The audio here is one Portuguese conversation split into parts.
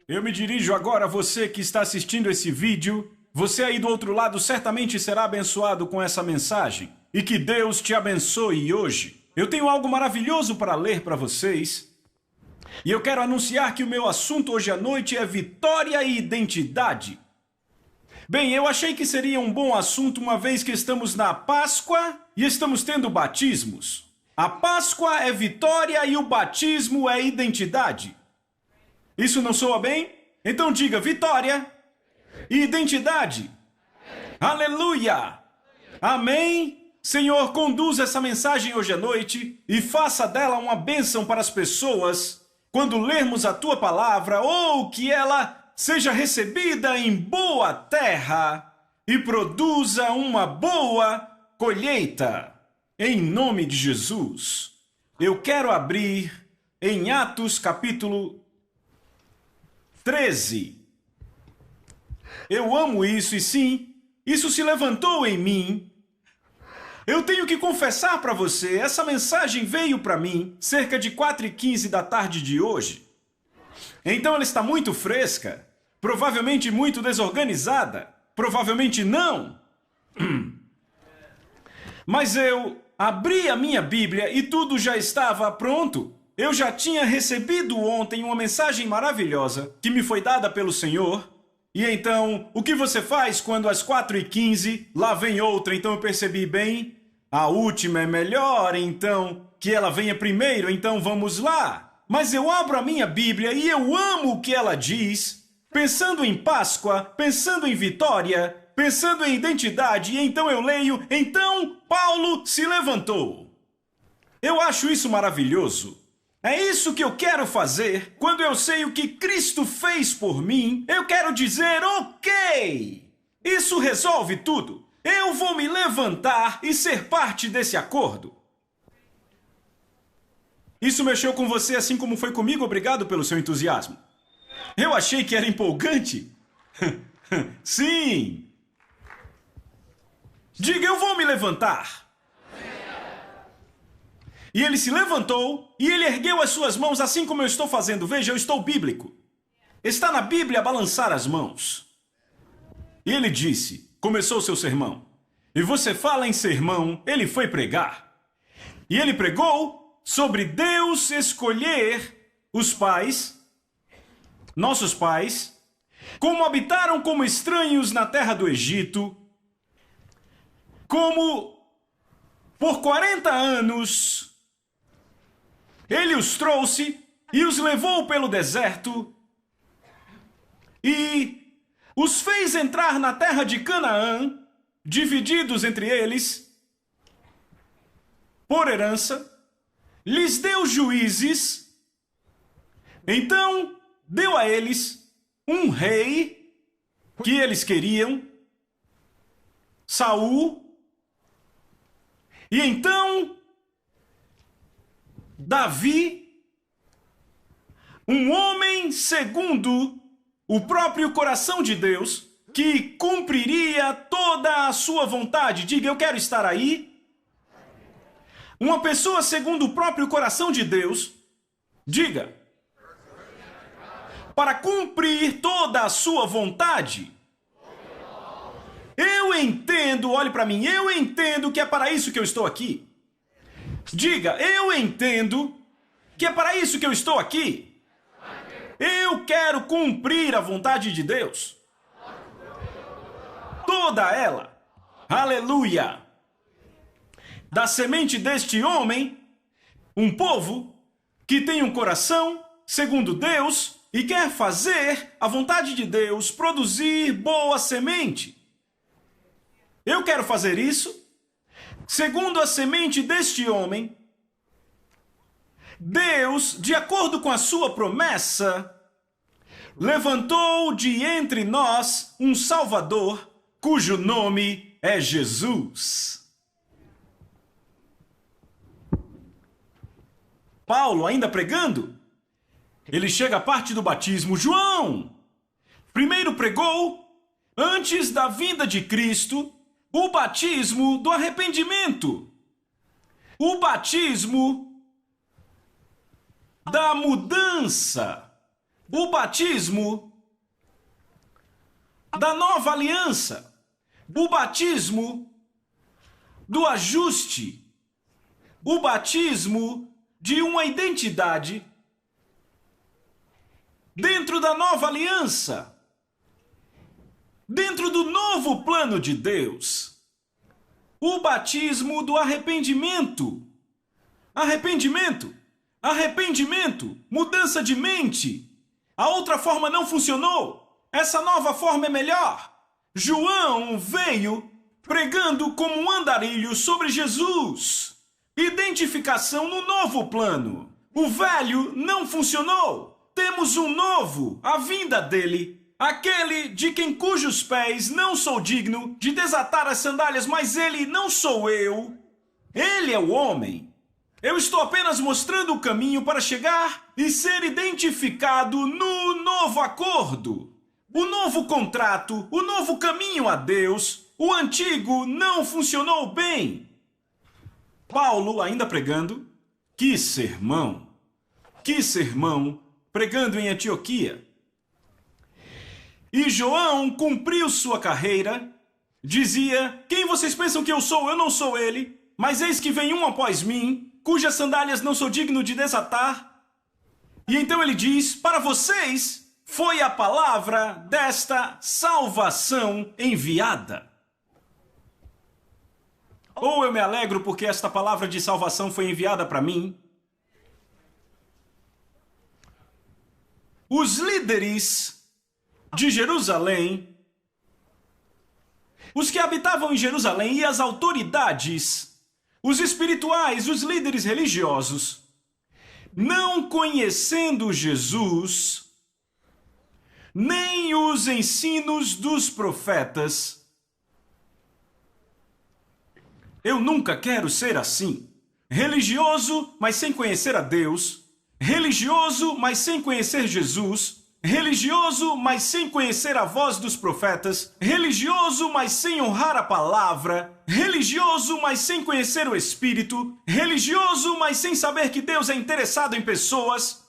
Eu me dirijo agora a você que está assistindo esse vídeo. Você aí do outro lado certamente será abençoado com essa mensagem. E que Deus te abençoe hoje. Eu tenho algo maravilhoso para ler para vocês. E eu quero anunciar que o meu assunto hoje à noite é vitória e identidade. Bem, eu achei que seria um bom assunto uma vez que estamos na Páscoa e estamos tendo batismos. A Páscoa é vitória e o batismo é identidade. Isso não soa bem? Então diga vitória e identidade. Aleluia! Amém? Senhor, conduza essa mensagem hoje à noite e faça dela uma bênção para as pessoas quando lermos a tua palavra, ou que ela seja recebida em boa terra e produza uma boa colheita. Em nome de Jesus, eu quero abrir em Atos capítulo 13. Eu amo isso e sim, isso se levantou em mim. Eu tenho que confessar para você, essa mensagem veio para mim cerca de 4h15 da tarde de hoje. Então ela está muito fresca, provavelmente muito desorganizada, provavelmente não. Mas eu abri a minha Bíblia e tudo já estava pronto. Eu já tinha recebido ontem uma mensagem maravilhosa que me foi dada pelo Senhor. E então, o que você faz quando às 4h15 lá vem outra? Então eu percebi bem, a última é melhor, então que ela venha primeiro, então vamos lá. Mas eu abro a minha Bíblia e eu amo o que ela diz, pensando em Páscoa, pensando em vitória, pensando em identidade, e então eu leio, então Paulo se levantou. Eu acho isso maravilhoso. É isso que eu quero fazer quando eu sei o que Cristo fez por mim. Eu quero dizer, ok, isso resolve tudo. Eu vou me levantar e ser parte desse acordo. Isso mexeu com você assim como foi comigo? Obrigado pelo seu entusiasmo. Eu achei que era empolgante. Sim. Diga, eu vou me levantar. E ele se levantou e ele ergueu as suas mãos assim como eu estou fazendo. Veja, eu estou bíblico. Está na Bíblia balançar as mãos. E ele disse, começou o seu sermão. E você fala em sermão, ele foi pregar. E ele pregou sobre Deus escolher os pais, nossos pais, como habitaram como estranhos na terra do Egito, como por 40 anos ele os trouxe e os levou pelo deserto e os fez entrar na terra de Canaã, divididos entre eles, por herança, lhes deu juízes, então deu a eles um rei que eles queriam, Saul, e então Davi, um homem segundo o próprio coração de Deus, que cumpriria toda a sua vontade. Diga, eu quero estar aí. Uma pessoa segundo o próprio coração de Deus, diga, para cumprir toda a sua vontade. Eu entendo, olhe para mim, eu entendo que é para isso que eu estou aqui. Diga, eu entendo que é para isso que eu estou aqui. Eu quero cumprir a vontade de Deus. Toda ela. Aleluia. Da semente deste homem, um povo que tem um coração segundo Deus e quer fazer a vontade de Deus, produzir boa semente. Eu quero fazer isso. Segundo a semente deste homem, Deus, de acordo com a sua promessa, levantou de entre nós um Salvador, cujo nome é Jesus. Paulo, ainda pregando, ele chega à parte do batismo. João primeiro pregou, antes da vinda de Cristo, o batismo do arrependimento, o batismo da mudança, o batismo da nova aliança, o batismo do ajuste, o batismo de uma identidade dentro da nova aliança, dentro do novo plano de Deus, o batismo do arrependimento. Arrependimento, mudança de mente. A outra forma não funcionou. Essa nova forma é melhor. João veio pregando como um andarilho sobre Jesus. Identificação no novo plano. O velho não funcionou. Temos um novo, a vinda dele. Aquele de quem cujos pés não sou digno de desatar as sandálias, mas ele não sou eu. Ele é o homem. Eu estou apenas mostrando o caminho para chegar e ser identificado no novo acordo. O novo contrato, o novo caminho a Deus. O antigo não funcionou bem. Paulo, ainda pregando, que sermão, pregando em Antioquia. E João cumpriu sua carreira, dizia: quem vocês pensam que eu sou? Eu não sou ele, mas eis que vem um após mim, cujas sandálias não sou digno de desatar. E então ele diz: para vocês foi a palavra desta salvação enviada. Ou eu me alegro porque esta palavra de salvação foi enviada para mim. Os líderes de Jerusalém, os que habitavam em Jerusalém e as autoridades, os espirituais, os líderes religiosos, não conhecendo Jesus, nem os ensinos dos profetas. Eu nunca quero ser assim. Religioso, mas sem conhecer a Deus. Religioso, mas sem conhecer Jesus. Religioso, mas sem conhecer a voz dos profetas. Religioso, mas sem honrar a palavra. Religioso, mas sem conhecer o Espírito. Religioso, mas sem saber que Deus é interessado em pessoas.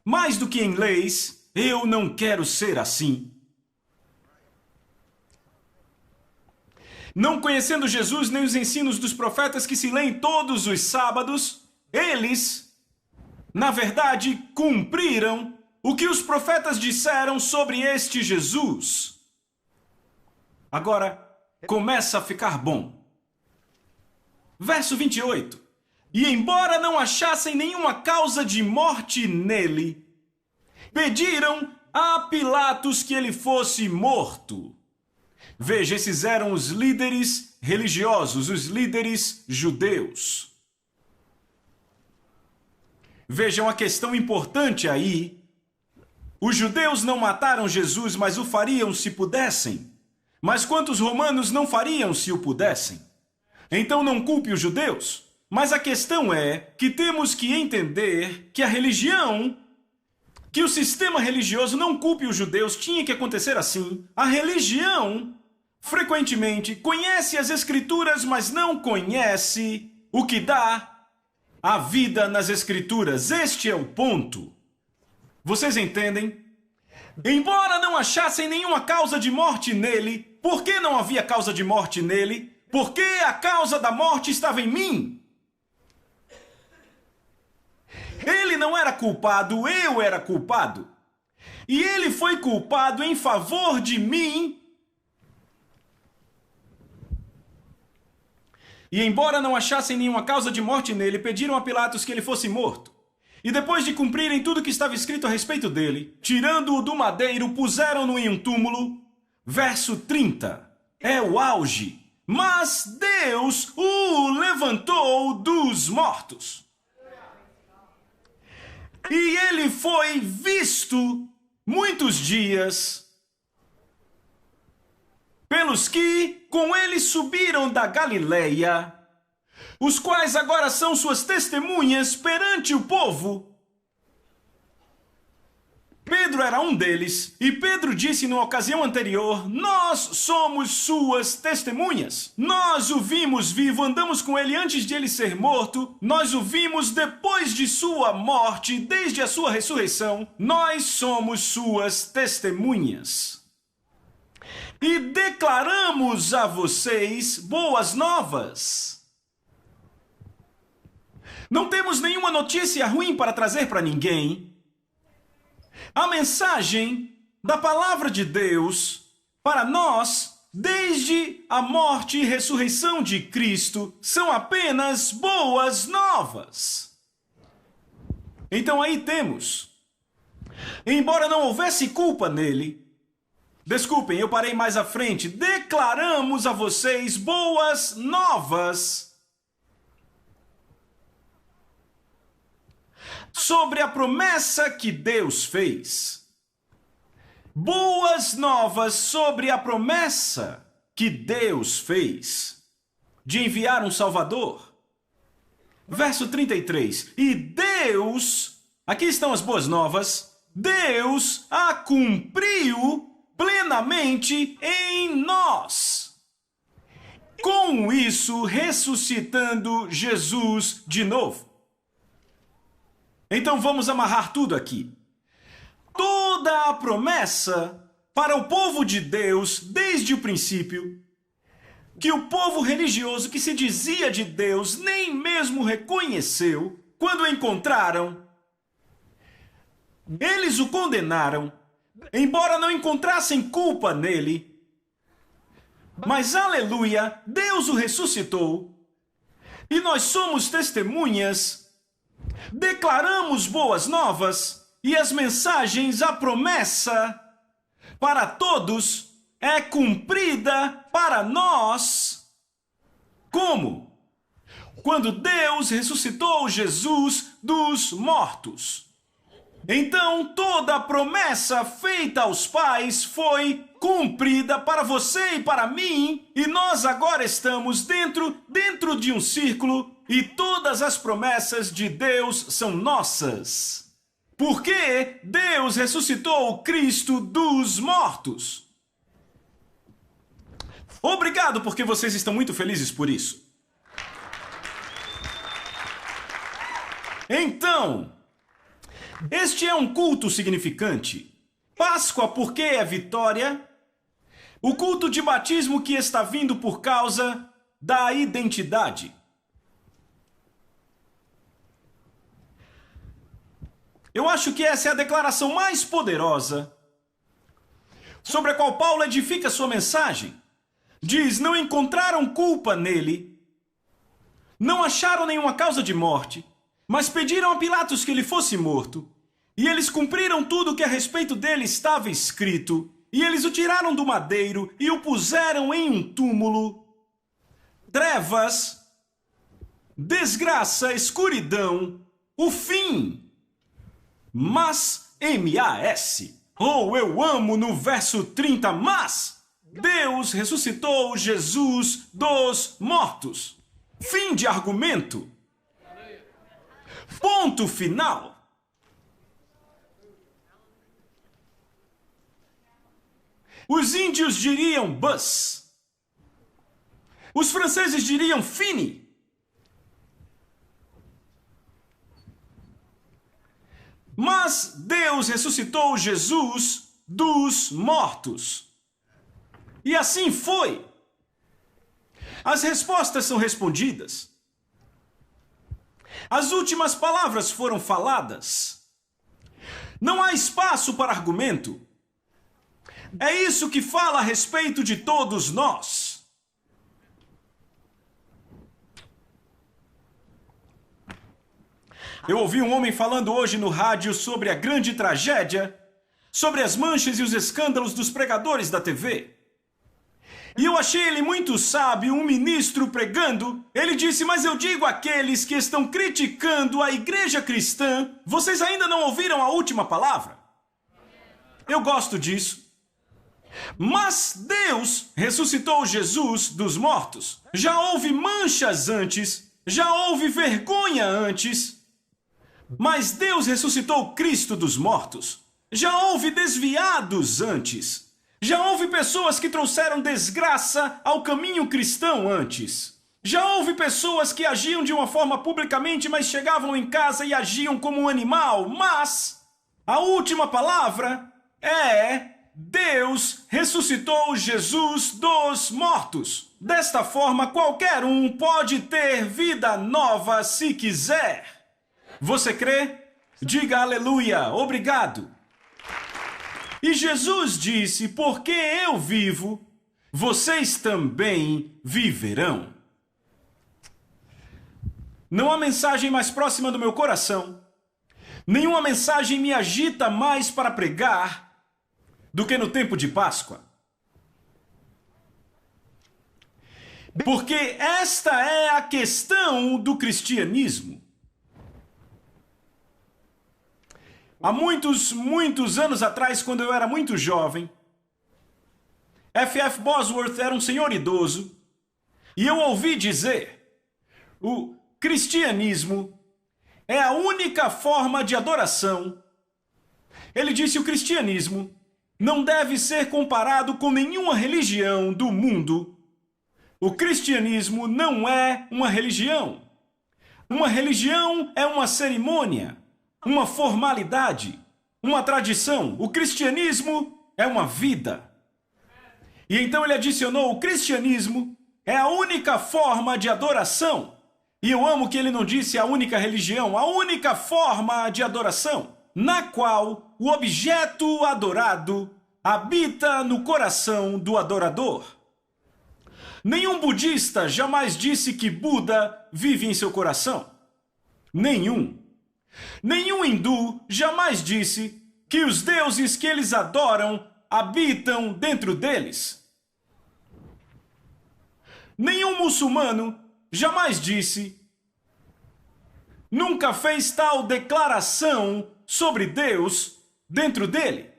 Mais do que em leis, eu não quero ser assim. Não conhecendo Jesus nem os ensinos dos profetas que se leem todos os sábados, eles, na verdade, cumpriram o que os profetas disseram sobre este Jesus. Agora, começa a ficar bom. Verso 28. E embora não achassem nenhuma causa de morte nele, pediram a Pilatos que ele fosse morto. Veja, esses eram os líderes religiosos, os líderes judeus. Vejam a questão importante aí. Os judeus não mataram Jesus, mas o fariam se pudessem. Mas quantos romanos não fariam se o pudessem? Então não culpe os judeus. Mas a questão é que temos que entender que a religião, que o sistema religioso não culpe os judeus, tinha que acontecer assim. A religião, frequentemente, conhece as Escrituras, mas não conhece o que dá a vida nas Escrituras. Este é o ponto. Vocês entendem? Embora não achassem nenhuma causa de morte nele, por que não havia causa de morte nele? Porque a causa da morte estava em mim. Ele não era culpado, eu era culpado. E ele foi culpado em favor de mim. E embora não achassem nenhuma causa de morte nele, pediram a Pilatos que ele fosse morto. E depois de cumprirem tudo que estava escrito a respeito dele, tirando-o do madeiro, puseram-no em um túmulo. Verso 30. É o auge. Mas Deus o levantou dos mortos. E ele foi visto muitos dias pelos que com ele subiram da Galileia, os quais agora são suas testemunhas perante o povo. Pedro era um deles, e Pedro disse numa ocasião anterior: nós somos suas testemunhas. Nós o vimos vivo, andamos com ele antes de ele ser morto, nós o vimos depois de sua morte, desde a sua ressurreição. Nós somos suas testemunhas. E declaramos a vocês boas novas. Não temos nenhuma notícia ruim para trazer para ninguém. A mensagem da palavra de Deus para nós, desde a morte e ressurreição de Cristo, são apenas boas novas. Então aí temos, embora não houvesse culpa nele, desculpem, eu parei mais à frente, declaramos a vocês boas novas sobre a promessa que Deus fez. Boas novas sobre a promessa que Deus fez de enviar um Salvador. Verso 33. E Deus, aqui estão as boas novas, Deus a cumpriu plenamente em nós. Com isso, ressuscitando Jesus de novo. Então vamos amarrar tudo aqui. Toda a promessa para o povo de Deus, desde o princípio, que o povo religioso que se dizia de Deus nem mesmo reconheceu, quando o encontraram, eles o condenaram, embora não encontrassem culpa nele. Mas, aleluia, Deus o ressuscitou, e nós somos testemunhas. Declaramos boas novas e as mensagens, a promessa para todos é cumprida para nós. Como? Quando Deus ressuscitou Jesus dos mortos. Então toda a promessa feita aos pais foi cumprida para você e para mim, e nós agora estamos dentro de um círculo. E todas as promessas de Deus são nossas. Porque Deus ressuscitou o Cristo dos mortos. Obrigado, porque vocês estão muito felizes por isso. Então, este é um culto significante. Páscoa, porque é vitória. O culto de batismo que está vindo por causa da identidade. Eu acho que essa é a declaração mais poderosa sobre a qual Paulo edifica sua mensagem. Diz: não encontraram culpa nele, não acharam nenhuma causa de morte, mas pediram a Pilatos que ele fosse morto. E eles cumpriram tudo que a respeito dele estava escrito, e eles o tiraram do madeiro e o puseram em um túmulo. Trevas, desgraça, escuridão, o fim. Mas, M-A-S, eu amo no verso 30, mas Deus ressuscitou Jesus dos mortos. Fim de argumento. Ponto final. Os índios diriam bus. Os franceses diriam fini. Mas Deus ressuscitou Jesus dos mortos. E assim foi. As respostas são respondidas. As últimas palavras foram faladas. Não há espaço para argumento. É isso que fala a respeito de todos nós. Eu ouvi um homem falando hoje no rádio sobre a grande tragédia, sobre as manchas e os escândalos dos pregadores da TV. E eu achei ele muito sábio, um ministro pregando. Ele disse: mas eu digo àqueles que estão criticando a igreja cristã, vocês ainda não ouviram a última palavra? Eu gosto disso. Mas Deus ressuscitou Jesus dos mortos. Já houve manchas antes, já houve vergonha antes. Mas Deus ressuscitou Cristo dos mortos. Já houve desviados antes. Já houve pessoas que trouxeram desgraça ao caminho cristão antes. Já houve pessoas que agiam de uma forma publicamente, mas chegavam em casa e agiam como um animal. Mas a última palavra é: Deus ressuscitou Jesus dos mortos. Desta forma, qualquer um pode ter vida nova se quiser. Você crê? Diga aleluia, obrigado. E Jesus disse: porque eu vivo, vocês também viverão. Não há mensagem mais próxima do meu coração, nenhuma mensagem me agita mais para pregar do que no tempo de Páscoa. Porque esta é a questão do cristianismo. Há muitos anos atrás, quando eu era muito jovem, F.F. Bosworth era um senhor idoso, e eu ouvi dizer: o cristianismo é a única forma de adoração. Ele disse: o cristianismo não deve ser comparado com nenhuma religião do mundo. O cristianismo não é uma religião. Uma religião é uma cerimônia, uma formalidade, uma tradição. O cristianismo é uma vida. E então ele adicionou: o cristianismo é a única forma de adoração. E eu amo que ele não disse a única religião, a única forma de adoração, na qual o objeto adorado habita no coração do adorador. Nenhum budista jamais disse que Buda vive em seu coração. Nenhum. Nenhum hindu jamais disse que os deuses que eles adoram habitam dentro deles. Nenhum muçulmano jamais disse, nunca fez tal declaração sobre Deus dentro dele.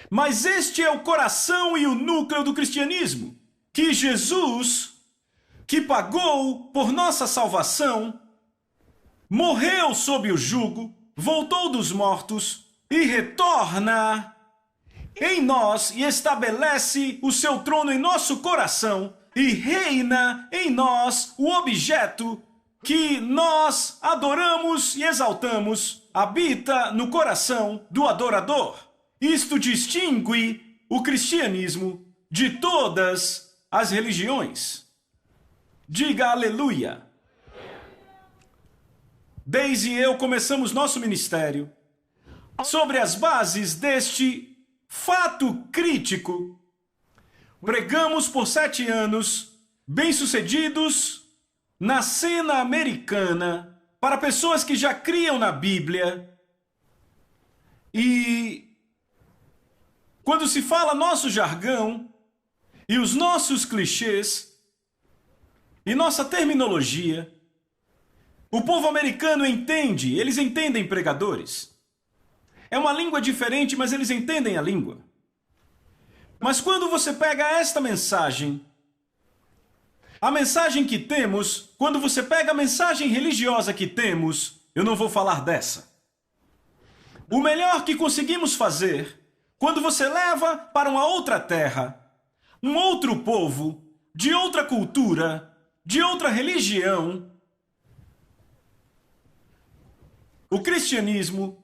Mas este é o coração e o núcleo do cristianismo, que Jesus, que pagou por nossa salvação, morreu sob o jugo, voltou dos mortos e retorna em nós e estabelece o seu trono em nosso coração e reina em nós o objeto que nós adoramos e exaltamos, habita no coração do adorador. Isto distingue o cristianismo de todas as religiões. Diga aleluia. Daisy e eu começamos nosso ministério sobre as bases deste fato crítico. Pregamos por 7 anos, bem-sucedidos na cena americana, para pessoas que já criam na Bíblia. E quando se fala nosso jargão e os nossos clichês e nossa terminologia, o povo americano entende, eles entendem pregadores. É uma língua diferente, mas eles entendem a língua. Mas quando você pega esta mensagem, a mensagem que temos, quando você pega a mensagem religiosa que temos, eu não vou falar dessa. O melhor que conseguimos fazer, quando você leva para uma outra terra, um outro povo, de outra cultura, de outra religião, o cristianismo,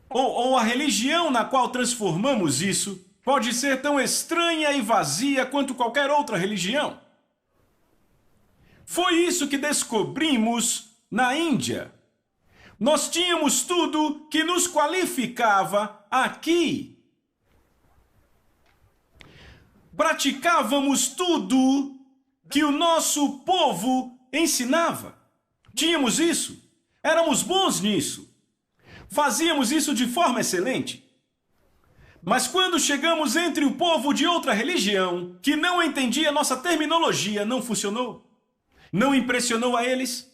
ou a religião na qual transformamos isso, pode ser tão estranha e vazia quanto qualquer outra religião. Foi isso que descobrimos na Índia. Nós tínhamos tudo que nos qualificava aqui. Praticávamos tudo que o nosso povo ensinava. Tínhamos isso. Éramos bons nisso. Fazíamos isso de forma excelente. Mas quando chegamos entre o povo de outra religião, que não entendia nossa terminologia, não funcionou. Não impressionou a eles.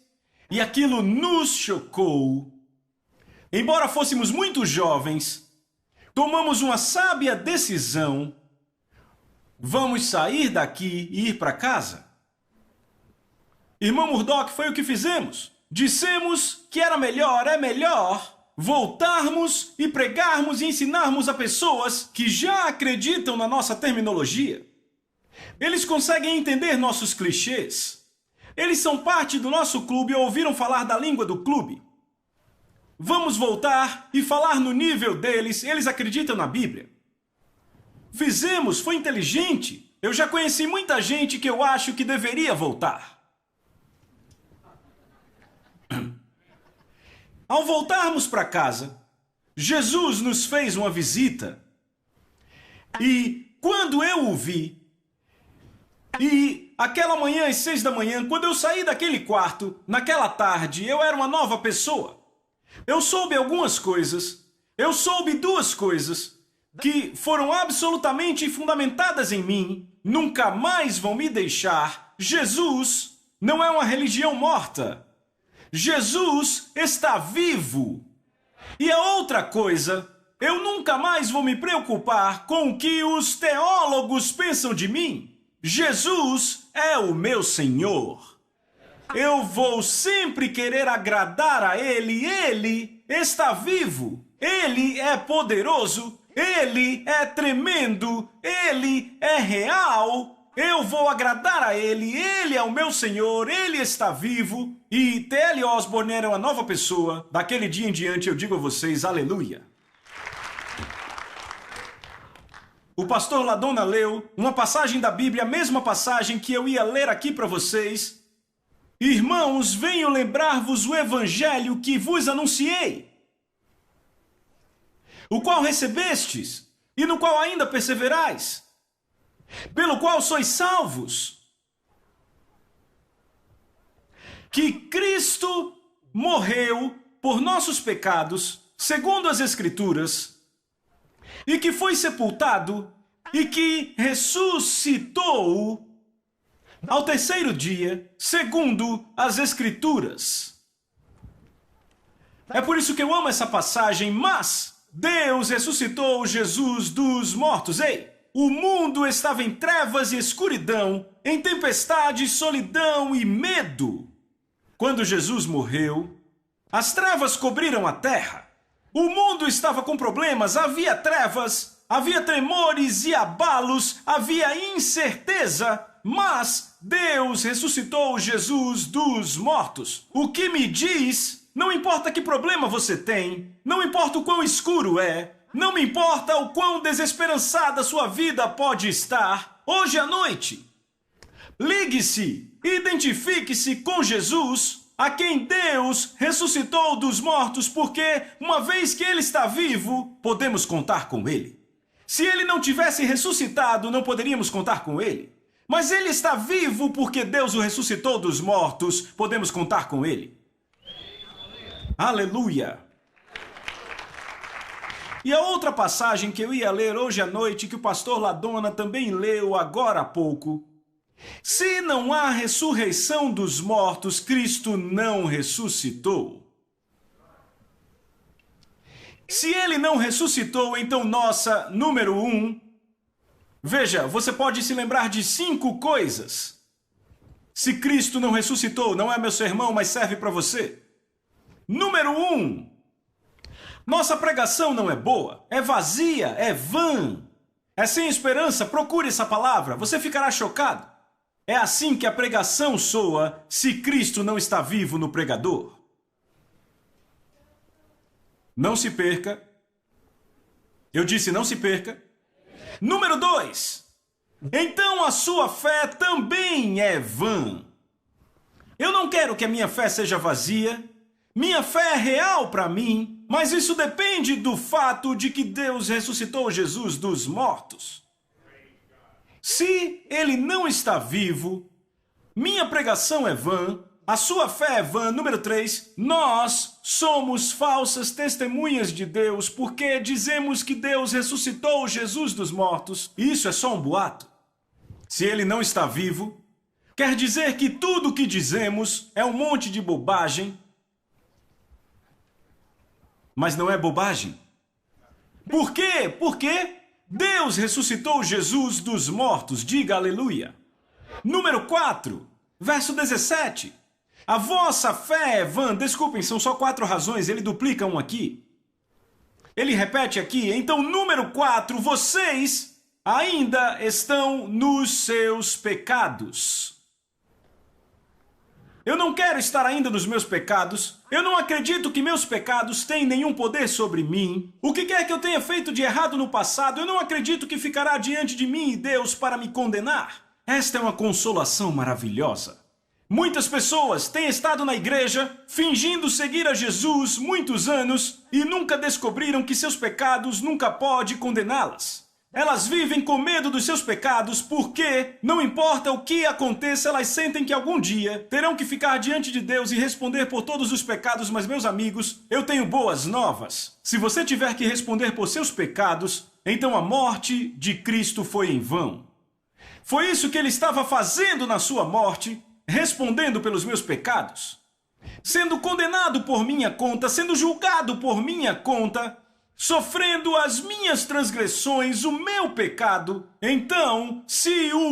E aquilo nos chocou. Embora fôssemos muito jovens, tomamos uma sábia decisão. Vamos sair daqui e ir para casa? Irmão Murdoch, foi o que fizemos. Dissemos que era melhor, é melhor voltarmos e pregarmos e ensinarmos a pessoas que já acreditam na nossa terminologia. Eles conseguem entender nossos clichês. Eles são parte do nosso clube ou ouviram falar da língua do clube. Vamos voltar e falar no nível deles. Eles acreditam na Bíblia. Fizemos, foi inteligente. Eu já conheci muita gente que eu acho que deveria voltar. Ao voltarmos para casa, Jesus nos fez uma visita. E quando eu o vi, e aquela manhã às 6 da manhã, quando eu saí daquele quarto, naquela tarde, eu era uma nova pessoa. Eu soube algumas coisas, eu soube duas coisas que foram absolutamente fundamentadas em mim, nunca mais vão me deixar. Jesus não é uma religião morta. Jesus está vivo. E a outra coisa, eu nunca mais vou me preocupar com o que os teólogos pensam de mim. Jesus é o meu Senhor. Eu vou sempre querer agradar a Ele. Ele está vivo. Ele é poderoso. Ele é tremendo. Ele é real. Eu vou agradar a Ele. Ele é o meu Senhor. Ele está vivo. E T.L. Osborne era uma nova pessoa. Daquele dia em diante eu digo a vocês, aleluia. O pastor Ladona leu uma passagem da Bíblia, a mesma passagem que eu ia ler aqui para vocês. Irmãos, venho lembrar-vos o evangelho que vos anunciei, o qual recebestes e no qual ainda perseverais, pelo qual sois salvos, que Cristo morreu por nossos pecados, segundo as Escrituras, e que foi sepultado e que ressuscitou ao terceiro dia, segundo as Escrituras. É por isso que eu amo essa passagem, mas Deus ressuscitou Jesus dos mortos. Ei, o mundo estava em trevas e escuridão, em tempestade, solidão e medo. Quando Jesus morreu, as trevas cobriram a terra. O mundo estava com problemas, havia trevas, havia tremores e abalos, havia incerteza, mas Deus ressuscitou Jesus dos mortos. O que me diz, não importa que problema você tem, não importa o quão escuro é, não me importa o quão desesperançada sua vida pode estar, hoje à noite, ligue-se, identifique-se com Jesus, a quem Deus ressuscitou dos mortos, porque uma vez que Ele está vivo, podemos contar com Ele. Se Ele não tivesse ressuscitado, não poderíamos contar com Ele. Mas Ele está vivo porque Deus o ressuscitou dos mortos, podemos contar com Ele. Aleluia! E a outra passagem que eu ia ler hoje à noite, que o pastor Ladona também leu agora há pouco. Se não há ressurreição dos mortos, Cristo não ressuscitou. Se Ele não ressuscitou, então nossa, número 1. Veja, você pode se lembrar de 5 coisas. Se Cristo não ressuscitou, não é meu sermão, mas serve para você. Número 1. Nossa pregação não é boa, é vazia, é vã, é sem esperança. Procure essa palavra, você ficará chocado. É assim que a pregação soa se Cristo não está vivo no pregador. Não se perca. Eu disse não se perca. Número 2. Então a sua fé também é vã. Eu não quero que a minha fé seja vazia. Minha fé é real para mim, mas isso depende do fato de que Deus ressuscitou Jesus dos mortos. Se Ele não está vivo, minha pregação é vã, a sua fé é vã. Número 3, nós somos falsas testemunhas de Deus porque dizemos que Deus ressuscitou Jesus dos mortos. E isso é só um boato. Se Ele não está vivo, quer dizer que tudo o que dizemos é um monte de bobagem. Mas não é bobagem. Por quê? Porque Deus ressuscitou Jesus dos mortos. Diga aleluia. Número 4, verso 17. A vossa fé é vã. Desculpem, são só 4 razões, ele duplica um aqui. Ele repete aqui, então, número 4, vocês ainda estão nos seus pecados. Eu não quero estar ainda nos meus pecados. Eu não acredito que meus pecados têm nenhum poder sobre mim. O que quer que eu tenha feito de errado no passado, eu não acredito que ficará diante de mim e Deus para me condenar. Esta é uma consolação maravilhosa. Muitas pessoas têm estado na igreja fingindo seguir a Jesus muitos anos e nunca descobriram que seus pecados nunca podem condená-las. Elas vivem com medo dos seus pecados porque, não importa o que aconteça, elas sentem que algum dia terão que ficar diante de Deus e responder por todos os pecados. Mas, meus amigos, eu tenho boas novas. Se você tiver que responder por seus pecados, então a morte de Cristo foi em vão. Foi isso que ele estava fazendo na sua morte, respondendo pelos meus pecados, sendo condenado por minha conta, sendo julgado por minha conta, sofrendo as minhas transgressões, o meu pecado. Então, se o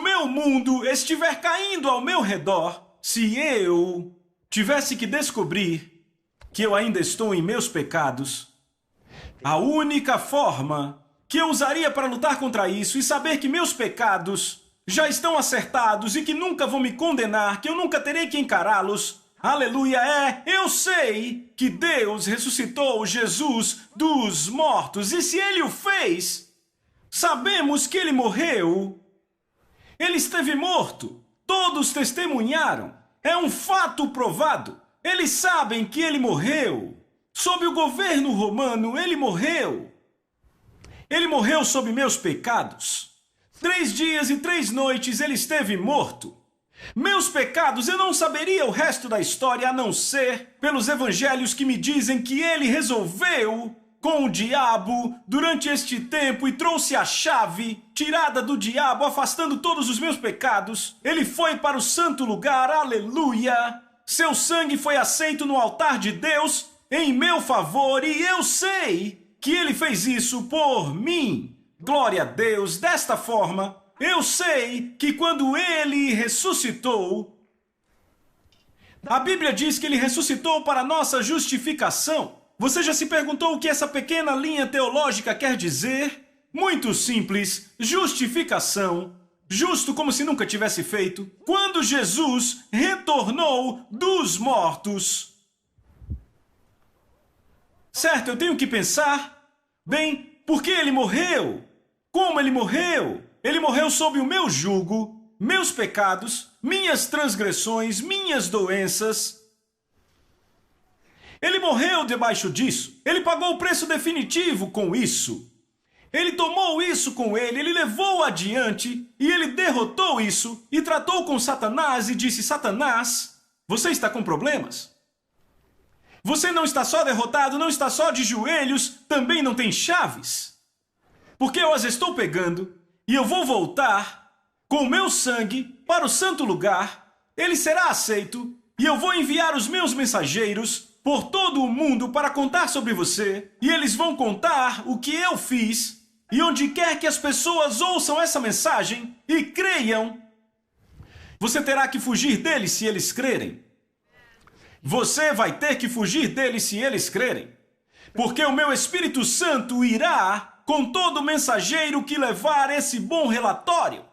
meu mundo estiver caindo ao meu redor, se eu tivesse que descobrir que eu ainda estou em meus pecados, a única forma que eu usaria para lutar contra isso e saber que meus pecados já estão acertados e que nunca vão me condenar, que eu nunca terei que encará-los, aleluia, eu sei que Deus ressuscitou Jesus dos mortos. E se ele o fez, sabemos que ele morreu. Ele esteve morto. Todos testemunharam. É um fato provado. Eles sabem que ele morreu. Sob o governo romano, ele morreu. Ele morreu sob meus pecados. 3 dias e 3 noites ele esteve morto. Meus pecados, eu não saberia o resto da história a não ser pelos evangelhos que me dizem que ele resolveu com o diabo durante este tempo e trouxe a chave tirada do diabo, afastando todos os meus pecados. Ele foi para o santo lugar, aleluia. Seu sangue foi aceito no altar de Deus em meu favor e eu sei que ele fez isso por mim. Glória a Deus. Desta forma, eu sei que quando ele ressuscitou, a Bíblia diz que ele ressuscitou para nossa justificação. Você já se perguntou o que essa pequena linha teológica quer dizer? Muito simples, justificação. Justo como se nunca tivesse feito. Quando Jesus retornou dos mortos. Certo, eu tenho que pensar, bem, por que ele morreu? Como ele morreu? Ele morreu sob o meu jugo, meus pecados, minhas transgressões, minhas doenças. Ele morreu debaixo disso. Ele pagou o preço definitivo com isso. Ele tomou isso com ele, ele levou adiante e ele derrotou isso e tratou com Satanás e disse: Satanás, você está com problemas? Você não está só derrotado, não está só de joelhos, também não tem chaves. Porque eu as estou pegando e eu vou voltar com o meu sangue para o santo lugar. Ele será aceito e eu vou enviar os meus mensageiros por todo o mundo para contar sobre você. E eles vão contar o que eu fiz. E onde quer que as pessoas ouçam essa mensagem e creiam, você terá que fugir deles se eles crerem. Você vai ter que fugir deles se eles crerem. Porque o meu Espírito Santo irá com todo mensageiro que levar esse bom relatório.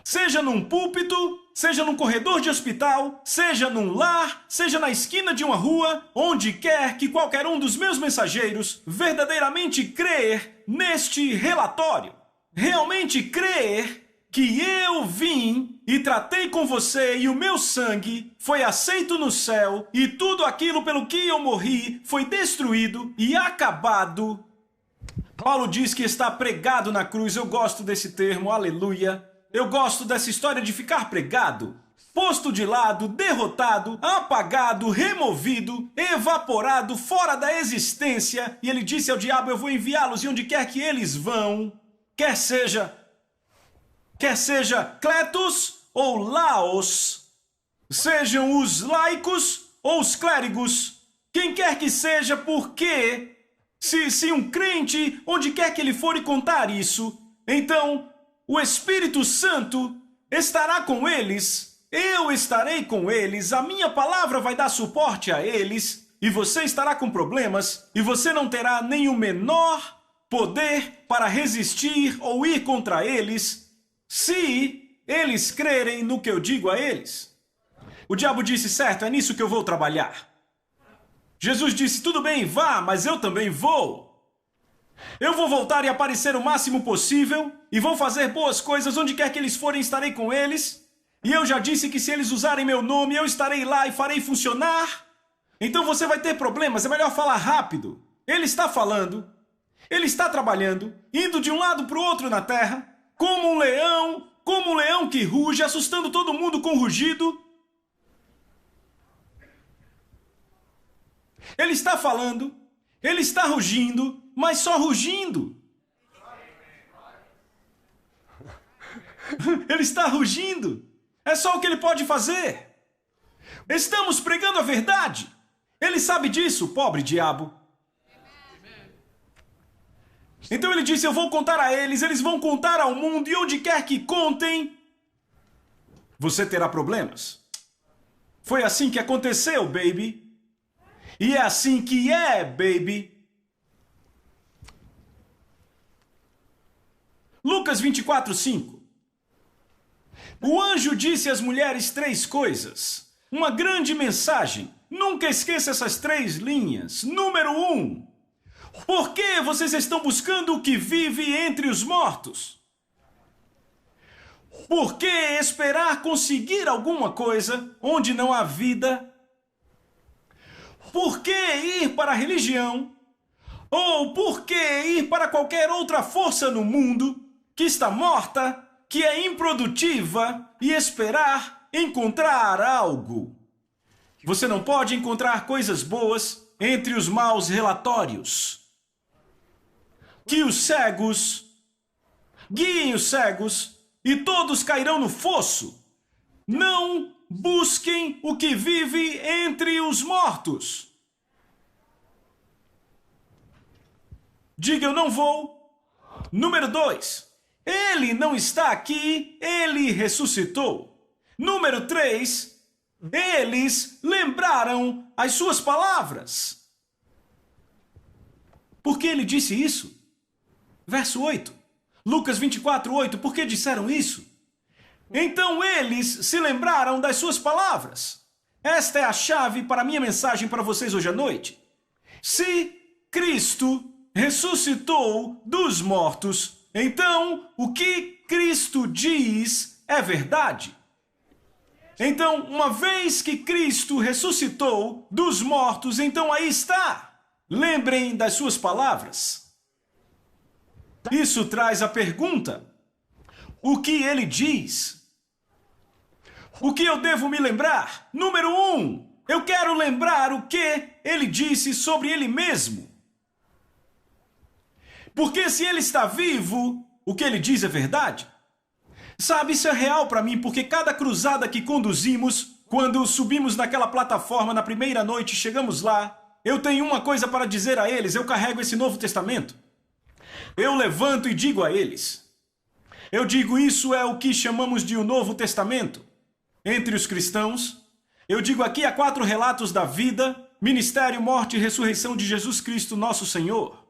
Seja num púlpito, seja num corredor de hospital, seja num lar, seja na esquina de uma rua, onde quer que qualquer um dos meus mensageiros verdadeiramente crer neste relatório, realmente crer que eu vim e tratei com você e o meu sangue foi aceito no céu e tudo aquilo pelo que eu morri foi destruído e acabado. Paulo diz que está pregado na cruz. Eu gosto desse termo, aleluia. Eu gosto dessa história de ficar pregado, posto de lado, derrotado, apagado, removido, evaporado, fora da existência. E ele disse ao diabo: eu vou enviá-los e onde quer que eles vão, quer seja Cletus ou Laos, sejam os laicos ou os clérigos, quem quer que seja, porque se um crente, onde quer que ele for e contar isso, então o Espírito Santo estará com eles, eu estarei com eles, a minha palavra vai dar suporte a eles, e você estará com problemas, e você não terá nem o menor poder para resistir ou ir contra eles, se eles crerem no que eu digo a eles. O diabo disse, certo, é nisso que eu vou trabalhar. Jesus disse, tudo bem, vá, mas eu também vou. Eu vou voltar e aparecer o máximo possível, e vou fazer boas coisas onde quer que eles forem, estarei com eles. E eu já disse que se eles usarem meu nome, eu estarei lá e farei funcionar. Então você vai ter problemas, é melhor falar rápido. Ele está falando, ele está trabalhando, indo de um lado para o outro na terra, como um leão que ruge, assustando todo mundo com rugido. Ele está falando, ele está rugindo, mas só rugindo. Ele está rugindo. É só o que ele pode fazer. Estamos pregando a verdade. Ele sabe disso, pobre diabo. Então ele disse, eu vou contar a eles, eles vão contar ao mundo, e onde quer que contem, você terá problemas. Foi assim que aconteceu, baby. E é assim que é, baby. Lucas 24:5. O anjo disse às mulheres 3 coisas. Uma grande mensagem. Nunca esqueça essas 3 linhas. Número 1. Por que vocês estão buscando o que vive entre os mortos? Por que esperar conseguir alguma coisa onde não há vida? Por que ir para a religião? Ou por que ir para qualquer outra força no mundo que está morta, que é improdutiva, e esperar encontrar algo? Você não pode encontrar coisas boas entre os maus relatórios. Que os cegos guiem os cegos e todos cairão no fosso. Não busquem o que vive entre os mortos. Diga, eu não vou. Número 2. Ele não está aqui, ele ressuscitou. Número 3. Eles lembraram as suas palavras. Por que ele disse isso? Verso 8. Lucas 24:8. Por que disseram isso? Então eles se lembraram das suas palavras. Esta é a chave para a minha mensagem para vocês hoje à noite. Se Cristo ressuscitou dos mortos, então o que Cristo diz é verdade. Então, uma vez que Cristo ressuscitou dos mortos, então aí está. Lembrem das suas palavras. Isso traz a pergunta: o que ele diz? O que eu devo me lembrar? Número 1, eu quero lembrar o que ele disse sobre ele mesmo. Porque se ele está vivo, o que ele diz é verdade. Sabe, isso é real para mim, porque cada cruzada que conduzimos, quando subimos naquela plataforma na primeira noite, chegamos lá, eu tenho uma coisa para dizer a eles, eu carrego esse Novo Testamento. Eu levanto e digo a eles. Eu digo, isso é o que chamamos de o Novo Testamento. Entre os cristãos, eu digo aqui há 4 relatos da vida, ministério, morte e ressurreição de Jesus Cristo, nosso Senhor.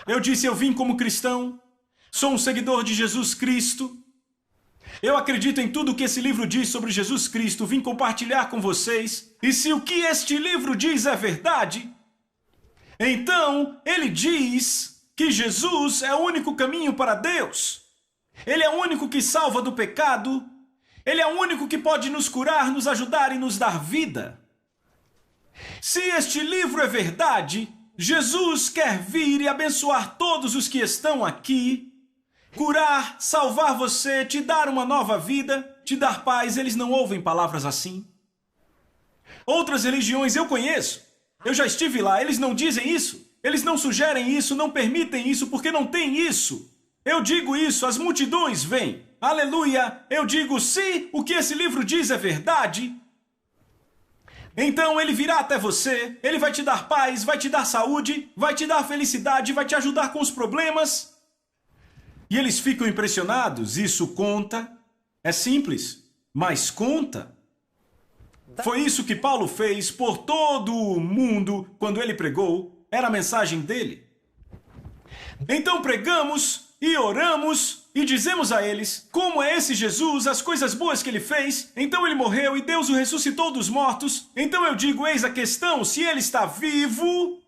Eu disse, eu vim como cristão, sou um seguidor de Jesus Cristo. Eu acredito em tudo o que esse livro diz sobre Jesus Cristo, vim compartilhar com vocês. E se o que este livro diz é verdade, então ele diz que Jesus é o único caminho para Deus. Ele é o único que salva do pecado. Ele é o único que pode nos curar, nos ajudar e nos dar vida. Se este livro é verdade, Jesus quer vir e abençoar todos os que estão aqui, curar, salvar você, te dar uma nova vida, te dar paz. Eles não ouvem palavras assim. Outras religiões eu conheço, eu já estive lá, eles não dizem isso, eles não sugerem isso, não permitem isso, porque não tem isso. Eu digo isso, as multidões vêm. Aleluia! Eu digo, se o que esse livro diz é verdade, então ele virá até você, ele vai te dar paz, vai te dar saúde, vai te dar felicidade, vai te ajudar com os problemas. E eles ficam impressionados, isso conta. É simples, mas conta. Foi isso que Paulo fez por todo o mundo quando ele pregou. Era a mensagem dele. Então pregamos e oramos e dizemos a eles como é esse Jesus, as coisas boas que ele fez. Então ele morreu e Deus o ressuscitou dos mortos. Então eu digo, eis a questão, se ele está vivo,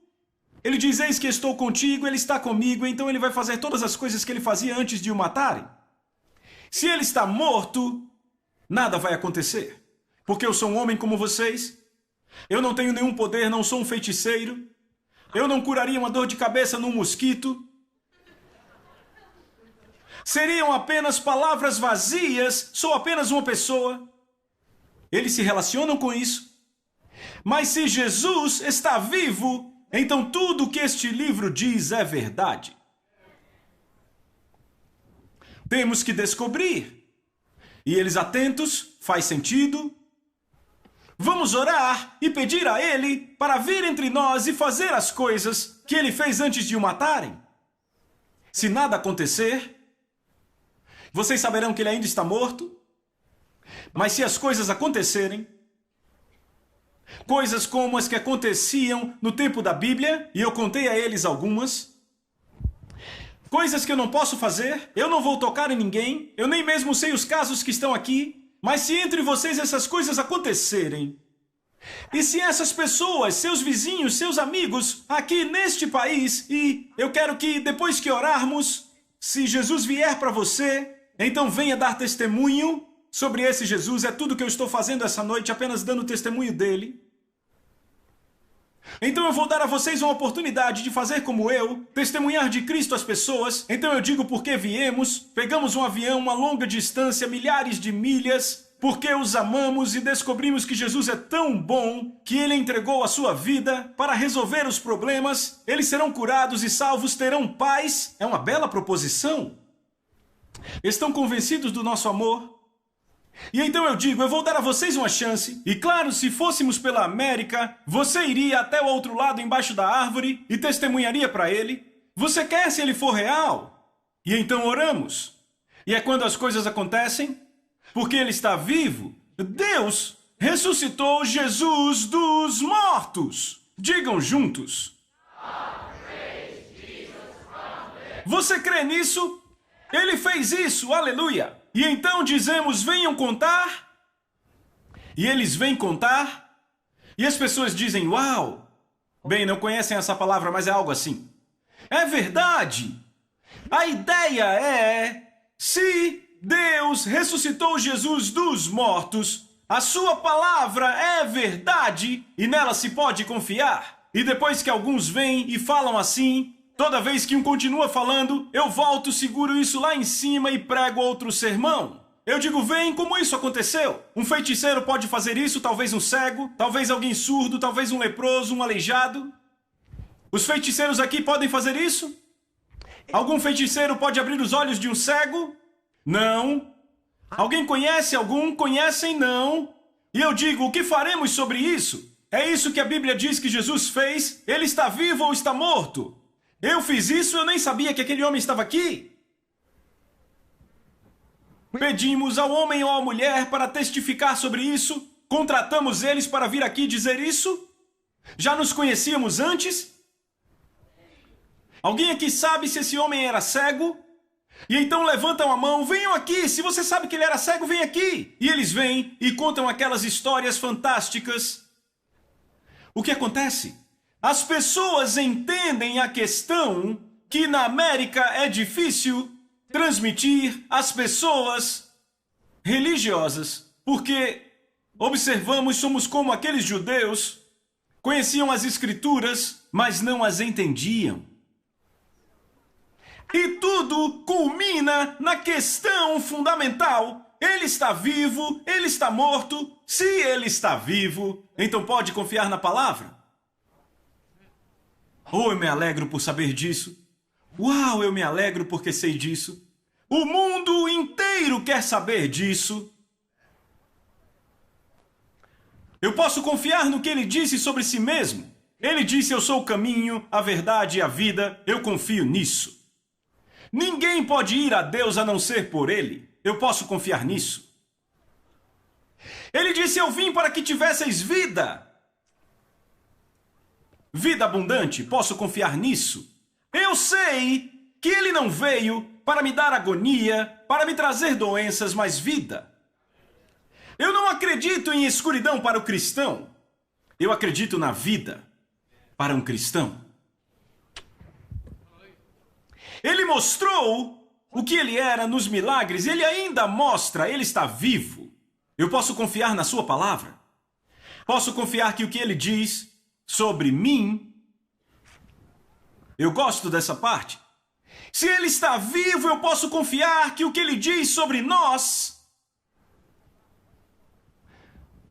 ele diz, eis que estou contigo, ele está comigo, então ele vai fazer todas as coisas que ele fazia antes de o matarem. Se ele está morto, nada vai acontecer. Porque eu sou um homem como vocês. Eu não tenho nenhum poder, não sou um feiticeiro. Eu não curaria uma dor de cabeça num mosquito. Seriam apenas palavras vazias, sou apenas uma pessoa. Eles se relacionam com isso. Mas se Jesus está vivo, então tudo o que este livro diz é verdade. Temos que descobrir. E eles atentos, faz sentido. Vamos orar e pedir a ele para vir entre nós e fazer as coisas que ele fez antes de o matarem. Se nada acontecer, vocês saberão que ele ainda está morto. Mas se as coisas acontecerem, coisas como as que aconteciam no tempo da Bíblia, e eu contei a eles algumas, coisas que eu não posso fazer, eu não vou tocar em ninguém, eu nem mesmo sei os casos que estão aqui, mas se entre vocês essas coisas acontecerem, e se essas pessoas, seus vizinhos, seus amigos, aqui neste país, e eu quero que depois que orarmos, se Jesus vier para você, então venha dar testemunho sobre esse Jesus. É tudo que eu estou fazendo essa noite, apenas dando testemunho dele. Então eu vou dar a vocês uma oportunidade de fazer como eu, testemunhar de Cristo às pessoas. Então eu digo porque viemos, pegamos um avião, uma longa distância, milhares de milhas, porque os amamos e descobrimos que Jesus é tão bom que ele entregou a sua vida para resolver os problemas. Eles serão curados e salvos, terão paz. É uma bela proposição. Estão convencidos do nosso amor? E então eu digo, eu vou dar a vocês uma chance. E claro, se fôssemos pela América, você iria até o outro lado embaixo da árvore e testemunharia para ele. Você quer se ele for real? E então oramos. E é quando as coisas acontecem, porque ele está vivo. Deus ressuscitou Jesus dos mortos. Digam juntos. Você crê nisso? Ele fez isso, aleluia! E então dizemos, venham contar. E eles vêm contar. E as pessoas dizem, uau! Bem, não conhecem essa palavra, mas é algo assim. É verdade! A ideia é, se Deus ressuscitou Jesus dos mortos, a sua palavra é verdade e nela se pode confiar. E depois que alguns vêm e falam assim, toda vez que um continua falando, eu volto, seguro isso lá em cima e prego outro sermão. Eu digo, vem, como isso aconteceu? Um feiticeiro pode fazer isso, talvez um cego, talvez alguém surdo, talvez um leproso, um aleijado. Os feiticeiros aqui podem fazer isso? Algum feiticeiro pode abrir os olhos de um cego? Não. Alguém conhece algum? Conhecem? Não. E eu digo, o que faremos sobre isso? É isso que a Bíblia diz que Jesus fez? Ele está vivo ou está morto? Eu fiz isso, eu nem sabia que aquele homem estava aqui. Pedimos ao homem ou à mulher para testificar sobre isso. Contratamos eles para vir aqui dizer isso. Já nos conhecíamos antes. Alguém aqui sabe se esse homem era cego? E então levantam a mão, venham aqui, se você sabe que ele era cego, vem aqui. E eles vêm e contam aquelas histórias fantásticas. O que acontece? As pessoas entendem a questão que na América é difícil transmitir às pessoas religiosas, porque observamos, somos como aqueles judeus, conheciam as escrituras, mas não as entendiam. E tudo culmina na questão fundamental. Ele está vivo, ele está morto. Se ele está vivo, então pode confiar na palavra? Oh, eu me alegro por saber disso. Uau, eu me alegro porque sei disso. O mundo inteiro quer saber disso. Eu posso confiar no que ele disse sobre si mesmo. Ele disse, eu sou o caminho, a verdade e a vida. Eu confio nisso. Ninguém pode ir a Deus a não ser por ele. Eu posso confiar nisso. Ele disse: eu vim para que tivesseis vida. Vida abundante, posso confiar nisso? Eu sei que ele não veio para me dar agonia, para me trazer doenças, mas vida. Eu não acredito em escuridão para o cristão. Eu acredito na vida para um cristão. Ele mostrou o que ele era nos milagres, ele ainda mostra, ele está vivo. Eu posso confiar na sua palavra? Posso confiar que o que ele diz sobre mim, eu gosto dessa parte. Se ele está vivo, eu posso confiar que o que ele diz sobre nós.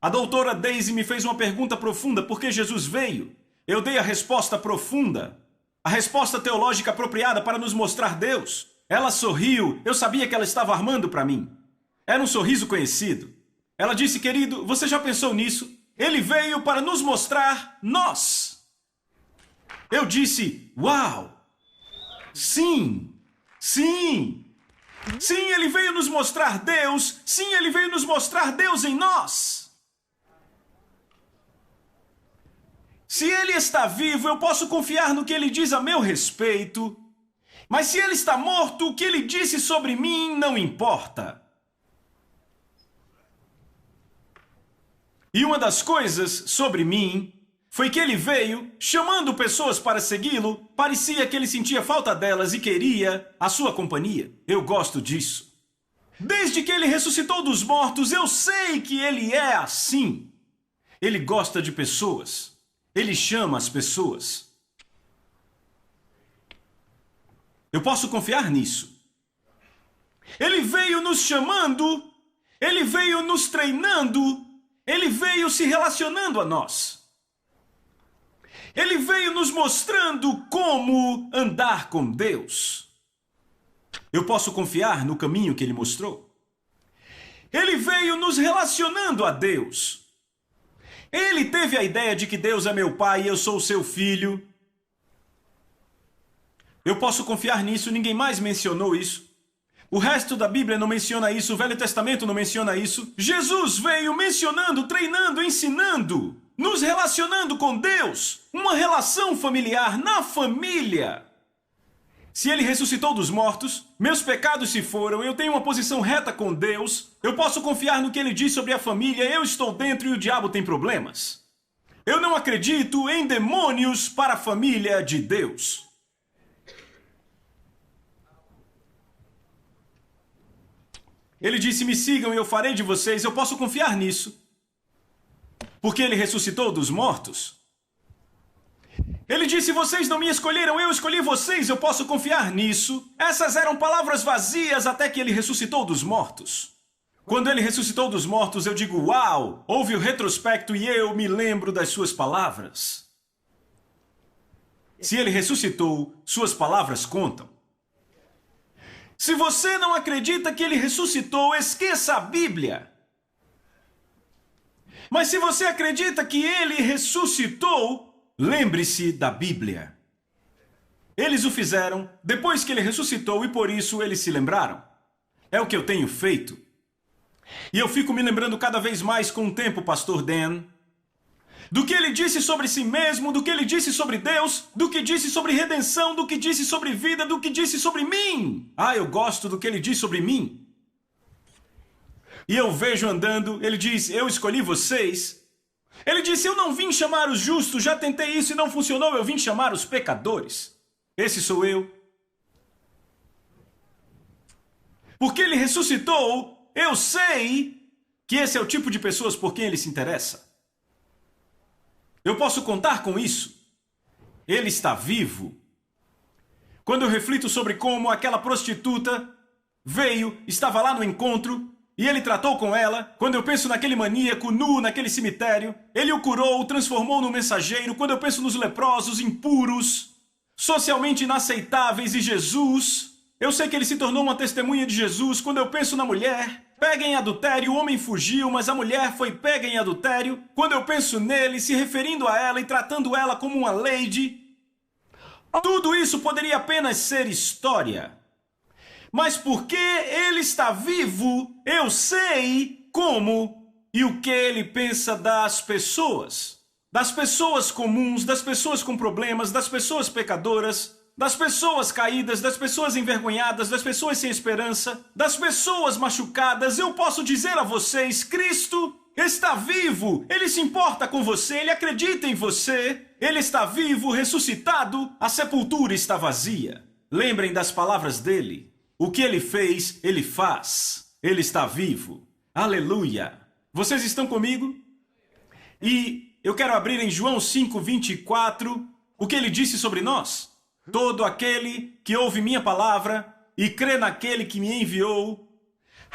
A doutora Daisy me fez uma pergunta profunda: por que Jesus veio? Eu dei a resposta profunda, a resposta teológica apropriada para nos mostrar Deus. Ela sorriu, eu sabia que ela estava armando para mim. Era um sorriso conhecido. Ela disse: querido, você já pensou nisso? Ele veio para nos mostrar nós. Eu disse: uau! Sim! Sim! Sim, ele veio nos mostrar Deus! Sim, ele veio nos mostrar Deus em nós! Se ele está vivo, eu posso confiar no que ele diz a meu respeito. Mas se ele está morto, o que ele disse sobre mim não importa. E uma das coisas sobre mim foi que ele veio chamando pessoas para segui-lo. Parecia que ele sentia falta delas e queria a sua companhia. Eu gosto disso. Desde que ele ressuscitou dos mortos, eu sei que ele é assim. Ele gosta de pessoas. Ele chama as pessoas. Eu posso confiar nisso. Ele veio nos chamando, ele veio nos treinando, ele veio se relacionando a nós. Ele veio nos mostrando como andar com Deus. Eu posso confiar no caminho que ele mostrou. Ele veio nos relacionando a Deus. Ele teve a ideia de que Deus é meu pai e eu sou o seu filho. Eu posso confiar nisso, ninguém mais mencionou isso. O resto da Bíblia não menciona isso, o Velho Testamento não menciona isso. Jesus veio mencionando, treinando, ensinando, nos relacionando com Deus. Uma relação familiar na família. Se ele ressuscitou dos mortos, meus pecados se foram, eu tenho uma posição reta com Deus, eu posso confiar no que ele diz sobre a família, eu estou dentro e o diabo tem problemas. Eu não acredito em demônios para a família de Deus. Ele disse: me sigam e eu farei de vocês. Eu posso confiar nisso. Porque ele ressuscitou dos mortos. Ele disse: vocês não me escolheram, eu escolhi vocês. Eu posso confiar nisso. Essas eram palavras vazias até que ele ressuscitou dos mortos. Quando ele ressuscitou dos mortos, eu digo: uau! Houve o retrospecto e eu me lembro das suas palavras. Se ele ressuscitou, suas palavras contam. Se você não acredita que ele ressuscitou, esqueça a Bíblia. Mas se você acredita que ele ressuscitou, lembre-se da Bíblia. Eles o fizeram depois que ele ressuscitou e por isso eles se lembraram. É o que eu tenho feito. E eu fico me lembrando cada vez mais com o tempo, Pastor Dan, do que ele disse sobre si mesmo, do que ele disse sobre Deus, do que disse sobre redenção, do que disse sobre vida, do que disse sobre mim. Ah, eu gosto do que ele diz sobre mim. E eu vejo andando, ele diz: eu escolhi vocês. Ele disse: eu não vim chamar os justos, já tentei isso e não funcionou, eu vim chamar os pecadores. Esse sou eu. Porque ele ressuscitou, eu sei que esse é o tipo de pessoas por quem ele se interessa. Eu posso contar com isso. Ele está vivo. Quando eu reflito sobre como aquela prostituta veio, estava lá no encontro, e ele tratou com ela, quando eu penso naquele maníaco nu naquele cemitério, ele o curou, o transformou num mensageiro. Quando eu penso nos leprosos, impuros, socialmente inaceitáveis e Jesus, eu sei que ele se tornou uma testemunha de Jesus. Quando eu penso na mulher pega em adultério, o homem fugiu, mas a mulher foi pega em adultério. Quando eu penso nele, se referindo a ela e tratando ela como uma lady, tudo isso poderia apenas ser história. Mas porque ele está vivo, eu sei como e o que ele pensa das pessoas. Das pessoas comuns, das pessoas com problemas, das pessoas pecadoras, das pessoas caídas, das pessoas envergonhadas, das pessoas sem esperança, das pessoas machucadas. Eu posso dizer a vocês, Cristo está vivo, Ele se importa com você, Ele acredita em você, Ele está vivo, ressuscitado, a sepultura está vazia. Lembrem das palavras dele. O que ele fez, ele faz. Ele está vivo. Aleluia! Vocês estão comigo? E eu quero abrir em João 5:24 o que ele disse sobre nós. Todo aquele que ouve minha palavra e crê naquele que me enviou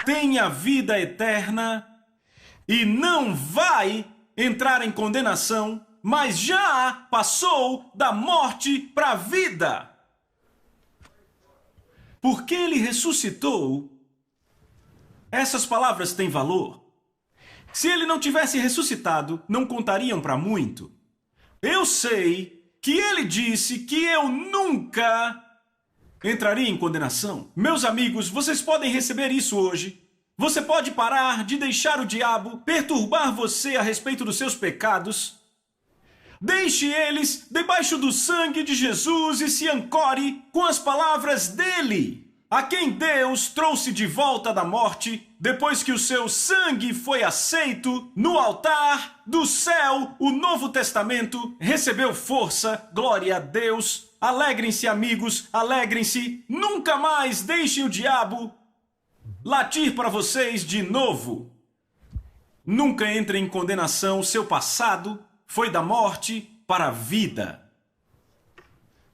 tem a vida eterna e não vai entrar em condenação, mas já passou da morte para a vida. Porque ele ressuscitou, essas palavras têm valor. Se ele não tivesse ressuscitado, não contariam para muito. Eu sei que ele disse que eu nunca entraria em condenação. Meus amigos, vocês podem receber isso hoje. Você pode parar de deixar o diabo perturbar você a respeito dos seus pecados. Deixe eles debaixo do sangue de Jesus e se ancore com as palavras dele, a quem Deus trouxe de volta da morte, depois que o seu sangue foi aceito no altar do céu. O Novo Testamento recebeu força, glória a Deus. Alegrem-se, amigos, alegrem-se. Nunca mais deixem o diabo latir para vocês de novo. Nunca entrem em condenação. Seu passado foi da morte para a vida.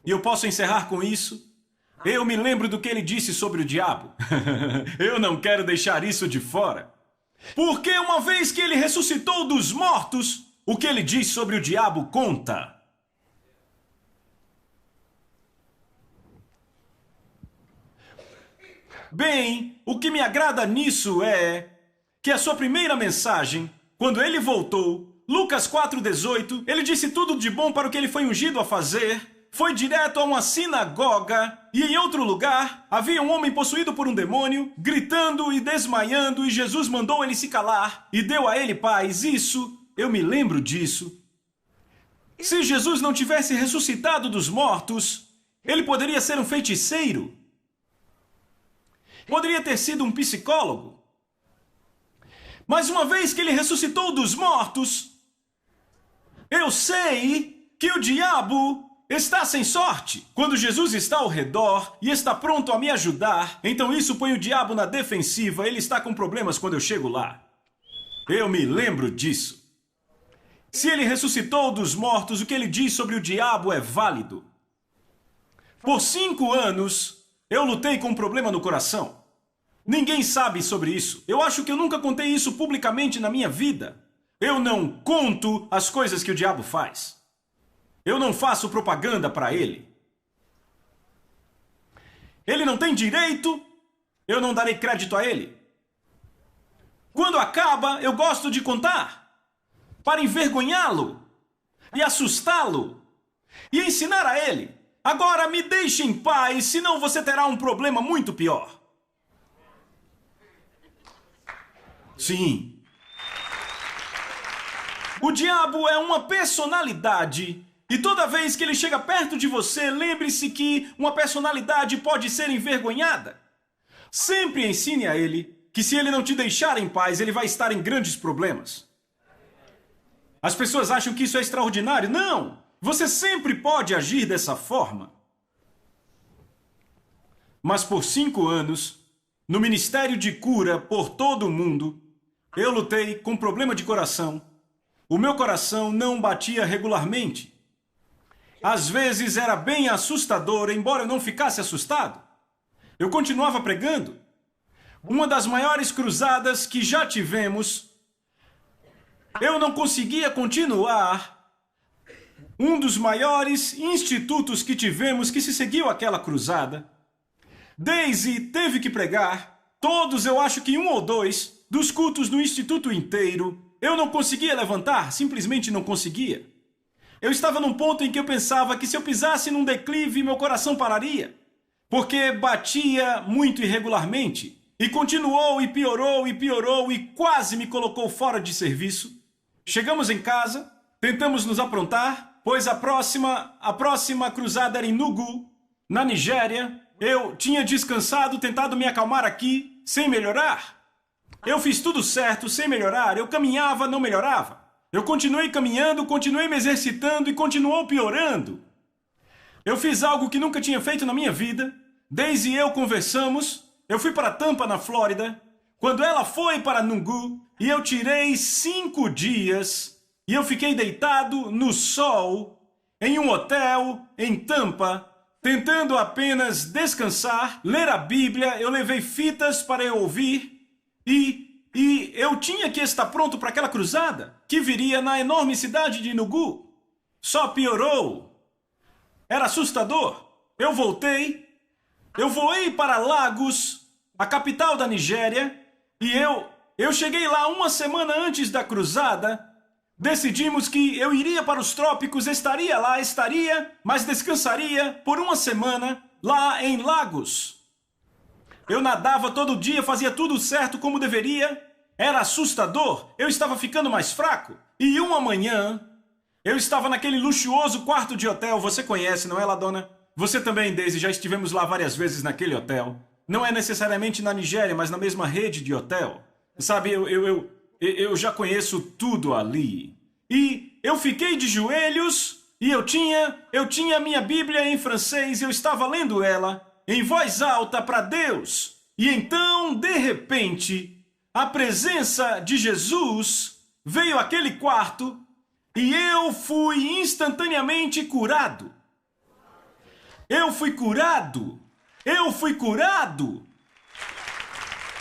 E eu posso encerrar com isso? Eu me lembro do que ele disse sobre o diabo. Eu não quero deixar isso de fora. Porque uma vez que ele ressuscitou dos mortos, o que ele diz sobre o diabo conta. Bem, o que me agrada nisso é que a sua primeira mensagem, quando ele voltou, Lucas 4:18, ele disse tudo de bom para o que ele foi ungido a fazer. Foi direto a uma sinagoga e em outro lugar havia um homem possuído por um demônio, gritando e desmaiando, e Jesus mandou ele se calar e deu a ele paz. Isso, eu me lembro disso. Se Jesus não tivesse ressuscitado dos mortos, ele poderia ser um feiticeiro. Poderia ter sido um psicólogo. Mas uma vez que ele ressuscitou dos mortos, eu sei que o diabo está sem sorte. Quando Jesus está ao redor e está pronto a me ajudar, então isso põe o diabo na defensiva. Ele está com problemas quando eu chego lá. Eu me lembro disso. Se ele ressuscitou dos mortos, o que ele diz sobre o diabo é válido. Por 5 anos, eu lutei com um problema no coração. Ninguém sabe sobre isso. Eu acho que eu nunca contei isso publicamente na minha vida. Eu não conto as coisas que o diabo faz. Eu não faço propaganda para ele. Ele não tem direito, eu não darei crédito a ele. Quando acaba, eu gosto de contar, para envergonhá-lo e assustá-lo e ensinar a ele. Agora me deixe em paz, senão você terá um problema muito pior. Sim. O diabo é uma personalidade. E toda vez que ele chega perto de você, lembre-se que uma personalidade pode ser envergonhada. Sempre ensine a ele que se ele não te deixar em paz, ele vai estar em grandes problemas. As pessoas acham que isso é extraordinário. Não! Você sempre pode agir dessa forma. Mas por 5 anos, no ministério de cura por todo o mundo, eu lutei com problema de coração. O meu coração não batia regularmente. Às vezes era bem assustador, embora eu não ficasse assustado. Eu continuava pregando. Uma das maiores cruzadas que já tivemos, eu não conseguia continuar. Um dos maiores institutos que tivemos que se seguiu aquela cruzada. Daisy teve que pregar. Todos, eu acho que 1 ou 2, dos cultos no instituto inteiro. Eu não conseguia levantar, simplesmente não conseguia. Eu estava num ponto em que eu pensava que se eu pisasse num declive, meu coração pararia. Porque batia muito irregularmente. E continuou e piorou e quase me colocou fora de serviço. Chegamos em casa, tentamos nos aprontar, pois a próxima cruzada era em Nugu, na Nigéria. Eu tinha descansado, tentado me acalmar aqui, sem melhorar. Eu fiz tudo certo, sem melhorar. Eu caminhava, não melhorava. Eu continuei caminhando, continuei me exercitando e continuou piorando. Eu fiz algo que nunca tinha feito na minha vida. Daisy e eu conversamos. Eu fui para Tampa, na Flórida. Quando ela foi para Nungu, e eu tirei 5 dias, e eu fiquei deitado no sol, em um hotel, em Tampa, tentando apenas descansar, ler a Bíblia. Eu levei fitas para eu ouvir, e eu tinha que estar pronto para aquela cruzada, que viria na enorme cidade de Nugu. Só piorou. Era assustador. Eu voei para Lagos, a capital da Nigéria, e eu cheguei lá uma semana antes da cruzada. Decidimos que eu iria para os trópicos, estaria, mas descansaria por uma semana lá em Lagos. Eu nadava todo dia, fazia tudo certo como deveria. Era assustador, eu estava ficando mais fraco. E uma manhã, eu estava naquele luxuoso quarto de hotel, você conhece, não é, Ladona? Você também, Daisy, já estivemos lá várias vezes naquele hotel. Não é necessariamente na Nigéria, mas na mesma rede de hotel. Sabe, eu já conheço tudo ali. E eu fiquei de joelhos e eu tinha minha Bíblia em francês, eu estava lendo ela em voz alta para Deus. E então, de repente, a presença de Jesus veio àquele quarto e eu fui instantaneamente curado. Eu fui curado.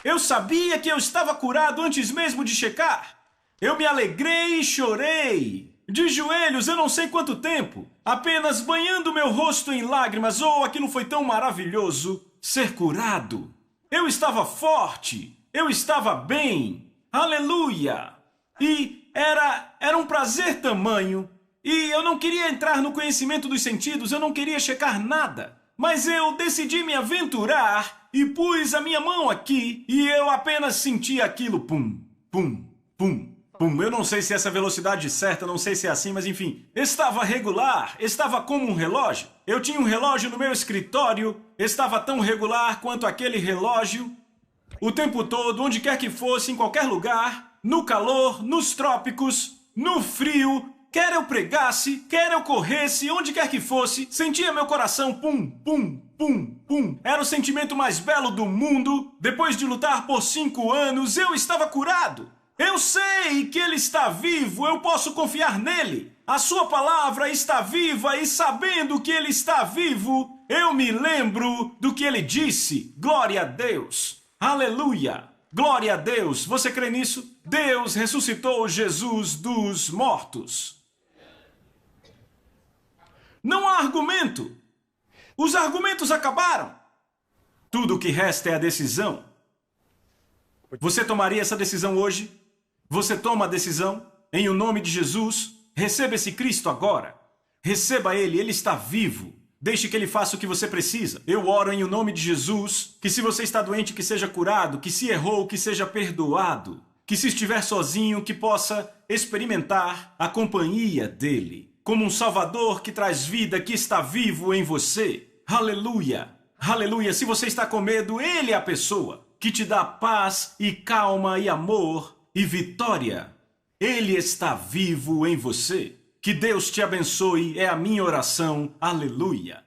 Eu sabia que eu estava curado antes mesmo de checar. Eu me alegrei e chorei. De joelhos, eu não sei quanto tempo. Apenas banhando meu rosto em lágrimas. Oh, aquilo foi tão maravilhoso. Ser curado. Eu estava forte. Eu estava bem. Aleluia. E era um prazer tamanho. E eu não queria entrar no conhecimento dos sentidos. Eu não queria checar nada. Mas eu decidi me aventurar e pus a minha mão aqui e eu apenas senti aquilo, pum, pum, pum, pum. Eu não sei se essa velocidade certa, não sei se é assim, mas enfim. Estava regular, estava como um relógio. Eu tinha um relógio no meu escritório, estava tão regular quanto aquele relógio. O tempo todo, onde quer que fosse, em qualquer lugar, no calor, nos trópicos, no frio. Quer eu pregasse, quer eu corresse, onde quer que fosse, sentia meu coração pum, pum, pum, pum. Era o sentimento mais belo do mundo. Depois de lutar por 5 anos, eu estava curado. Eu sei que Ele está vivo, eu posso confiar nele. A sua palavra está viva e sabendo que Ele está vivo, eu me lembro do que Ele disse. Glória a Deus. Aleluia. Glória a Deus. Você crê nisso? Deus ressuscitou Jesus dos mortos. Não há argumento. Os argumentos acabaram. Tudo o que resta é a decisão. Você tomaria essa decisão hoje? Você toma a decisão? Em o nome de Jesus, receba esse Cristo agora. Receba Ele, Ele está vivo. Deixe que Ele faça o que você precisa. Eu oro em o nome de Jesus, que se você está doente, que seja curado, que se errou, que seja perdoado. Que se estiver sozinho, que possa experimentar a companhia dEle. Como um Salvador que traz vida, que está vivo em você. Aleluia! Aleluia! Se você está com medo, Ele é a pessoa que te dá paz e calma e amor e vitória. Ele está vivo em você. Que Deus te abençoe, é a minha oração. Aleluia!